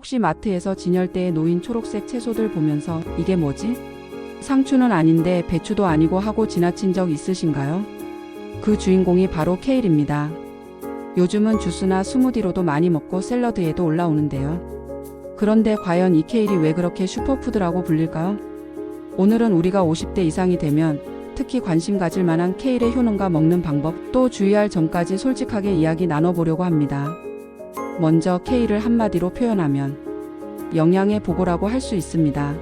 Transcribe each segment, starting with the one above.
혹시 마트에서 진열대에 놓인 초록색 채소들 보면서 이게 뭐지? 상추는 아닌데 배추도 아니고 하고 지나친 적 있으신가요? 그 주인공이 바로 케일입니다. 요즘은 주스나 스무디로도 많이 먹고 샐러드에도 올라오는데요. 그런데 과연 이 케일이 왜 그렇게 슈퍼푸드라고 불릴까요? 오늘은 우리가 50대 이상이 되면 특히 관심 가질 만한 케일의 효능과 먹는 방법, 또 주의할 점까지 솔직하게 이야기 나눠보려고 합니다. 먼저 케일을 한마디로 표현하면 영양의 보고라고 할 수 있습니다.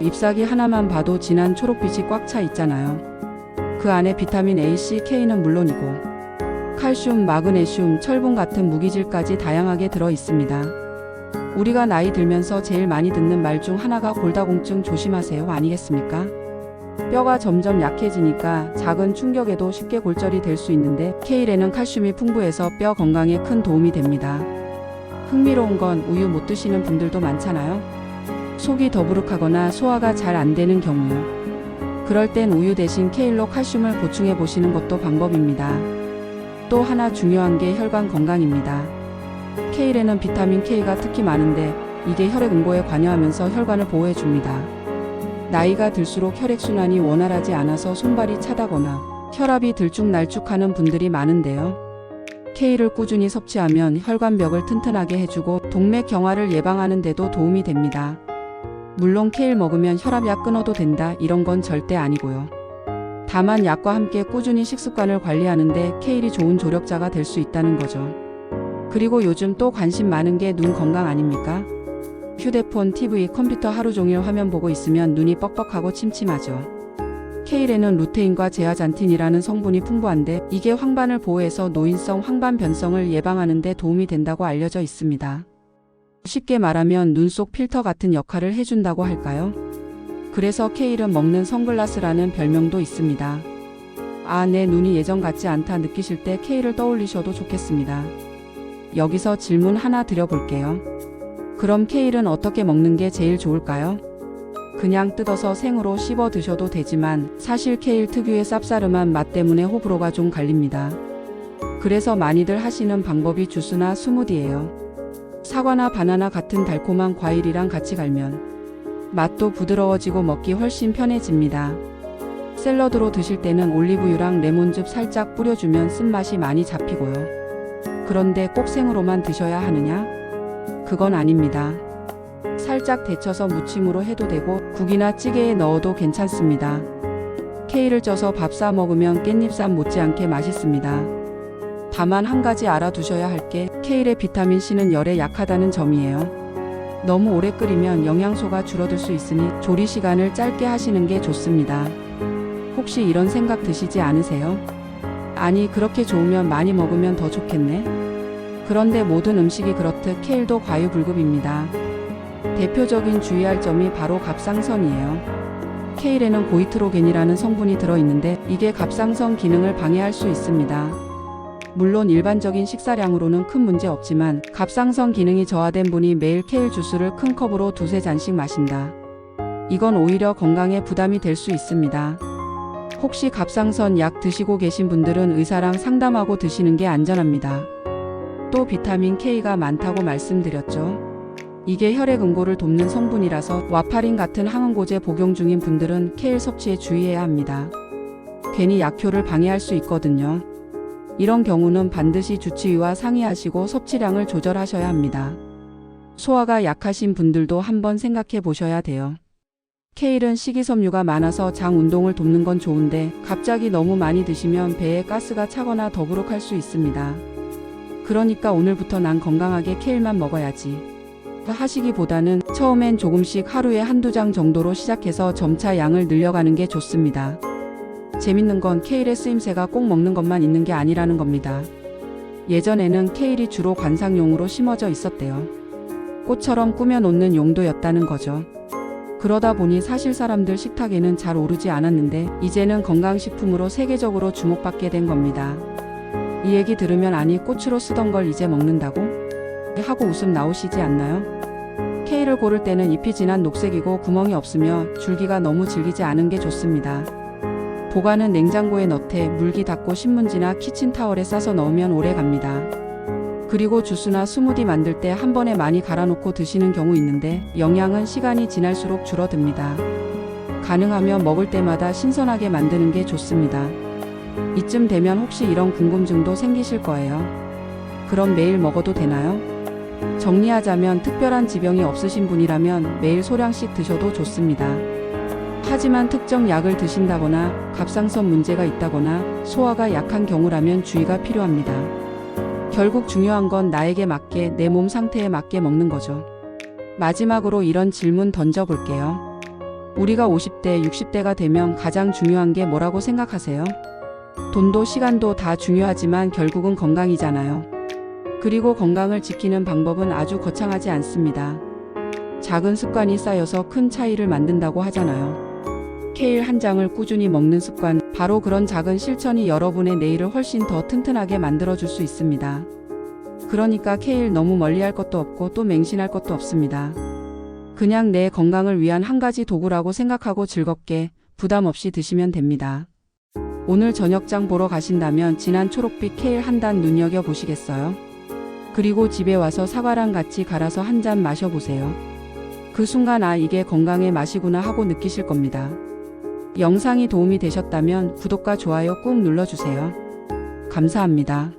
잎사귀 하나만 봐도 진한 초록빛이 꽉 차 있잖아요. 그 안에 비타민 A, C, K는 물론이고 칼슘, 마그네슘, 철분 같은 무기질까지 다양하게 들어 있습니다. 우리가 나이 들면서 제일 많이 듣는 말 중 하나가 골다공증 조심하세요 아니겠습니까? 뼈가 점점 약해지니까 작은 충격에도 쉽게 골절이 될 수 있는데 케일에는 칼슘이 풍부해서 뼈 건강에 큰 도움이 됩니다. 흥미로운 건 우유 못 드시는 분들도 많잖아요. 속이 더부룩하거나 소화가 잘 안 되는 경우요. 그럴 땐 우유 대신 케일로 칼슘을 보충해 보시는 것도 방법입니다. 또 하나 중요한 게 혈관 건강입니다. 케일에는 비타민 K가 특히 많은데 이게 혈액 응고에 관여하면서 혈관을 보호해 줍니다. 나이가 들수록 혈액순환이 원활하지 않아서 손발이 차다거나 혈압이 들쭉날쭉하는 분들이 많은데요. 케일을 꾸준히 섭취하면 혈관벽을 튼튼하게 해주고 동맥 경화를 예방하는 데도 도움이 됩니다. 물론 케일 먹으면 혈압약 끊어도 된다 이런 건 절대 아니고요. 다만 약과 함께 꾸준히 식습관을 관리하는데 케일이 좋은 조력자가 될 수 있다는 거죠. 그리고 요즘 또 관심 많은 게 눈 건강 아닙니까? 휴대폰, TV, 컴퓨터 하루 종일 화면 보고 있으면 눈이 뻑뻑하고 침침하죠. 케일에는 루테인과 제아잔틴이라는 성분이 풍부한데 이게 황반을 보호해서 노인성 황반 변성을 예방하는 데 도움이 된다고 알려져 있습니다. 쉽게 말하면 눈 속 필터 같은 역할을 해준다고 할까요? 그래서 케일은 먹는 선글라스라는 별명도 있습니다. 아, 내 눈이 예전 같지 않다 느끼실 때 케일을 떠올리셔도 좋겠습니다. 여기서 질문 하나 드려볼게요. 그럼 케일은 어떻게 먹는 게 제일 좋을까요? 그냥 뜯어서 생으로 씹어 드셔도 되지만 사실 케일 특유의 쌉싸름한 맛 때문에 호불호가 좀 갈립니다. 그래서 많이들 하시는 방법이 주스나 스무디예요. 사과나 바나나 같은 달콤한 과일이랑 같이 갈면 맛도 부드러워지고 먹기 훨씬 편해집니다. 샐러드로 드실 때는 올리브유랑 레몬즙 살짝 뿌려주면 쓴맛이 많이 잡히고요. 그런데 꼭 생으로만 드셔야 하느냐? 그건 아닙니다. 살짝 데쳐서 무침으로 해도 되고 국이나 찌개에 넣어도 괜찮습니다. 케일을 쪄서 밥 싸 먹으면 깻잎쌈 못지않게 맛있습니다. 다만 한 가지 알아두셔야 할 게 케일의 비타민 C는 열에 약하다는 점이에요. 너무 오래 끓이면 영양소가 줄어들 수 있으니 조리 시간을 짧게 하시는 게 좋습니다. 혹시 이런 생각 드시지 않으세요? 아니, 그렇게 좋으면 많이 먹으면 더 좋겠네? 그런데 모든 음식이 그렇듯 케일도 과유불급입니다. 대표적인 주의할 점이 바로 갑상선이에요. 케일에는 고이트로겐이라는 성분이 들어있는데 이게 갑상선 기능을 방해할 수 있습니다. 물론 일반적인 식사량으로는 큰 문제 없지만 갑상선 기능이 저하된 분이 매일 케일 주스를 큰 컵으로 두세 잔씩 마신다. 이건 오히려 건강에 부담이 될 수 있습니다. 혹시 갑상선 약 드시고 계신 분들은 의사랑 상담하고 드시는 게 안전합니다. 또 비타민 K가 많다고 말씀드렸죠. 이게 혈액 응고를 돕는 성분이라서 와파린 같은 항응고제 복용 중인 분들은 케일 섭취에 주의해야 합니다. 괜히 약효를 방해할 수 있거든요. 이런 경우는 반드시 주치의와 상의하시고 섭취량을 조절하셔야 합니다. 소화가 약하신 분들도 한번 생각해 보셔야 돼요. 케일은 식이섬유가 많아서 장 운동을 돕는 건 좋은데 갑자기 너무 많이 드시면 배에 가스가 차거나 더부룩할 수 있습니다. 그러니까 오늘부터 난 건강하게 케일만 먹어야지 하시기보다는 처음엔 조금씩 하루에 한두 장 정도로 시작해서 점차 양을 늘려가는 게 좋습니다. 재밌는 건 케일의 쓰임새가 꼭 먹는 것만 있는 게 아니라는 겁니다. 예전에는 케일이 주로 관상용으로 심어져 있었대요. 꽃처럼 꾸며놓는 용도였다는 거죠. 그러다 보니 사실 사람들 식탁에는 잘 오르지 않았는데 이제는 건강식품으로 세계적으로 주목받게 된 겁니다. 이 얘기 들으면 아니 꽃으로 쓰던 걸 이제 먹는다고? 하고 웃음 나오시지 않나요? 케일을 고를 때는 잎이 진한 녹색이고 구멍이 없으며 줄기가 너무 질기지 않은 게 좋습니다. 보관은 냉장고에 넣되 물기 닦고 신문지나 키친타월에 싸서 넣으면 오래 갑니다. 그리고 주스나 스무디 만들 때 한 번에 많이 갈아놓고 드시는 경우 있는데 영양은 시간이 지날수록 줄어듭니다. 가능하면 먹을 때마다 신선하게 만드는 게 좋습니다. 이쯤 되면 혹시 이런 궁금증도 생기실 거예요. 그럼 매일 먹어도 되나요? 정리하자면 특별한 지병이 없으신 분이라면 매일 소량씩 드셔도 좋습니다. 하지만 특정 약을 드신다거나 갑상선 문제가 있다거나 소화가 약한 경우라면 주의가 필요합니다. 결국 중요한 건 나에게 맞게 내 몸 상태에 맞게 먹는 거죠. 마지막으로 이런 질문 던져볼게요. 우리가 50대, 60대가 되면 가장 중요한 게 뭐라고 생각하세요? 돈도 시간도 다 중요하지만 결국은 건강이잖아요. 그리고 건강을 지키는 방법은 아주 거창하지 않습니다. 작은 습관이 쌓여서 큰 차이를 만든다고 하잖아요. 케일 한 장을 꾸준히 먹는 습관, 바로 그런 작은 실천이 여러분의 내일을 훨씬 더 튼튼하게 만들어줄 수 있습니다. 그러니까 케일 너무 멀리할 것도 없고 또 맹신할 것도 없습니다. 그냥 내 건강을 위한 한 가지 도구라고 생각하고 즐겁게 부담 없이 드시면 됩니다. 오늘 저녁장 보러 가신다면 진한 초록빛 케일 한 단 눈여겨보시겠어요? 그리고 집에 와서 사과랑 같이 갈아서 한 잔 마셔보세요. 그 순간 이게 건강의 맛이구나 하고 느끼실 겁니다. 영상이 도움이 되셨다면 구독과 좋아요 꾹 눌러주세요. 감사합니다.